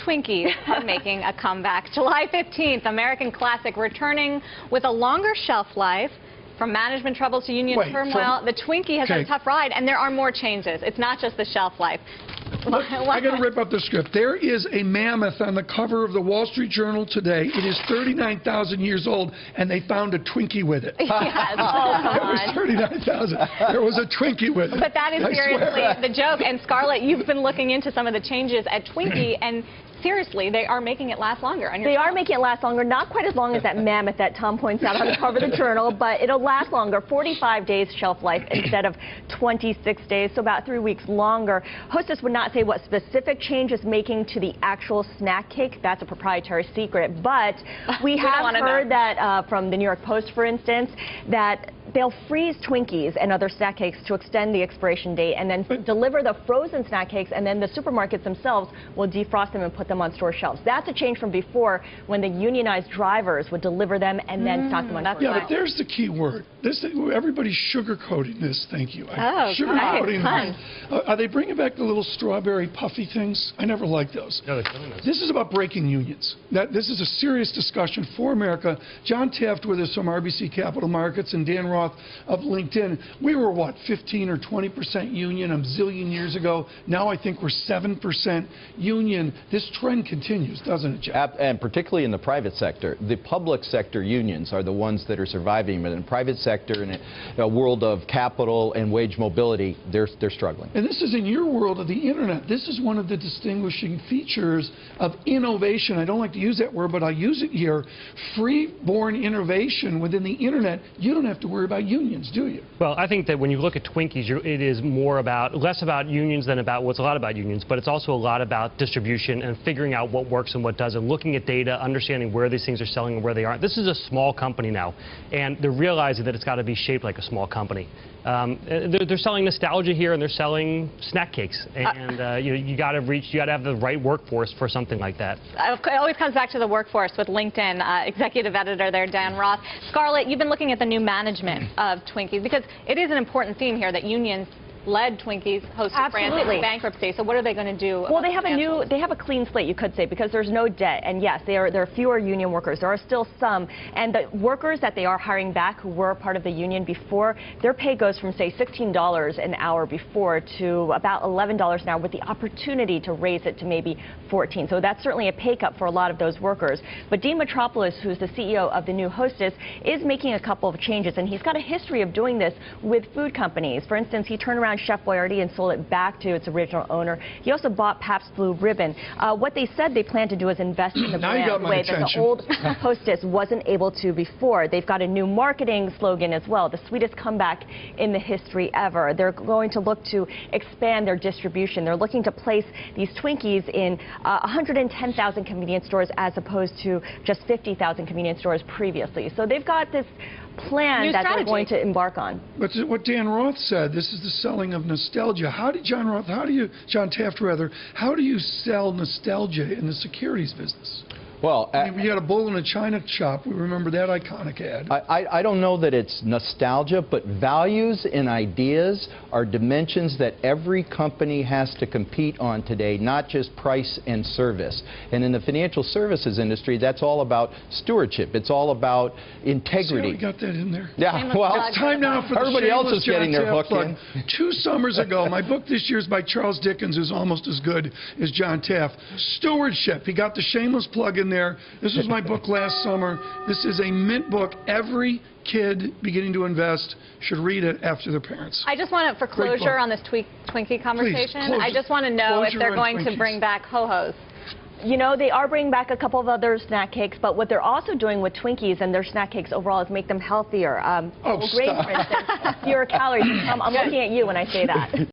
Twinkies are making a comeback. July 15th, American classic returning with a longer shelf life. From management troubles to union turmoil, the Twinkie has had a tough ride, and there are more changes. It's not just the shelf life. I got to rip up the script. There is a mammoth on the cover of the Wall Street Journal today. It is 39,000 years old, and they found a Twinkie with it. Yes. Oh, come It was 39,000. There was a Twinkie with it. But that is seriously the joke. And Scarlet, you've been looking into some of the changes at Twinkie, and seriously, they are making it last longer. They are making it last longer, not quite as long as that mammoth that Tom points out on the cover of the Journal, but it'll last longer, 45 days shelf life instead of 26 days, so about 3 weeks longer. Hostess would not say what specific change is making to the actual snack cake. That's a proprietary secret, but we have heard that from the New York Post, for instance, that they'll freeze Twinkies and other snack cakes to extend the expiration date and then deliver the frozen snack cakes, and then the supermarkets themselves will defrost them and put them on store shelves. That's a change from before when the unionized drivers would deliver them and then stock them on store shelves. Yeah, but there's the key word. Everybody's sugarcoating this. Thank you. Oh, sugarcoating them. Are they bringing back the little strawberry puffy things? I never liked those. No, they're killing us. This is about breaking unions. This is a serious discussion for America. John Taft with us from RBC Capital Markets and Dan Roth of LinkedIn. We were, what, 15 or 20% union a zillion years ago. Now I think we're 7% union. This trend continues, doesn't it, Jeff? And particularly in the private sector. The public sector unions are the ones that are surviving, but in the private sector, in a world of capital and wage mobility, they're struggling. And this is in your world of the internet. This is one of the distinguishing features of innovation. I don't like to use that word, but I'll use it here. Free-born innovation within the internet. You don't have to worry about unions, do you? Well, I think that when you look at Twinkies, it is less about unions than about what's a lot about unions, but it's also a lot about distribution and figuring out what works and what doesn't, looking at data, understanding where these things are selling and where they aren't. This is a small company now, and they're realizing that it's got to be shaped like a small company. They're selling nostalgia here, and they're selling snack cakes, and you got to have the right workforce for something like that. It always comes back to the workforce with LinkedIn executive editor there, Dan Roth. Scarlet, you've been looking at the new management of Twinkies because it is an important theme here that unions led Twinkies, hosted brands in bankruptcy. So what are they going to do? Well, they have a clean slate, you could say, because there's no debt. And yes, there are fewer union workers. There are still some. And the workers that they are hiring back who were part of the union before, their pay goes from, say, $16 an hour before to about $11 an hour with the opportunity to raise it to maybe $14. So that's certainly a pay cut for a lot of those workers. But Dean Metropoulos, who's the CEO of the new Hostess, is making a couple of changes. And he's got a history of doing this with food companies. For instance, he turned around Chef Boyardee and sold it back to its original owner. He also bought Pabst Blue Ribbon. What they said they plan to do is invest in the brand in a way that the old Hostess wasn't able to before. They've got a new marketing slogan as well, the sweetest comeback in the history ever. They're going to look to expand their distribution. They're looking to place these Twinkies in 110,000 convenience stores as opposed to just 50,000 convenience stores previously. So they've got this plan that they're going to embark on. But what Dan Roth said, this is the selling of nostalgia. How do John Taft rather, how do you sell nostalgia in the securities business? Well, I mean, we had a bull in a china shop. We remember that iconic ad. I don't know that it's nostalgia, but values and ideas are dimensions that every company has to compete on today, not just price and service. And in the financial services industry, that's all about stewardship. It's all about integrity. See how we got that in there? Yeah, well, it's time now for everybody else is getting their hook in. 2 summers ago, my book this year is by Charles Dickens, who's almost as good as John Taft. Stewardship. He got the shameless plug in there. This was my book last summer. This is a mint book. Every kid beginning to invest should read it after their parents. I just want it for closure on this Twinkie conversation. Please, I just want to know if they're going to bring back Ho-Hos. You know, they are bringing back a couple of other snack cakes, but what they're also doing with Twinkies and their snack cakes overall is make them healthier. Grain, for instance, fewer calories. I'm looking at you when I say that.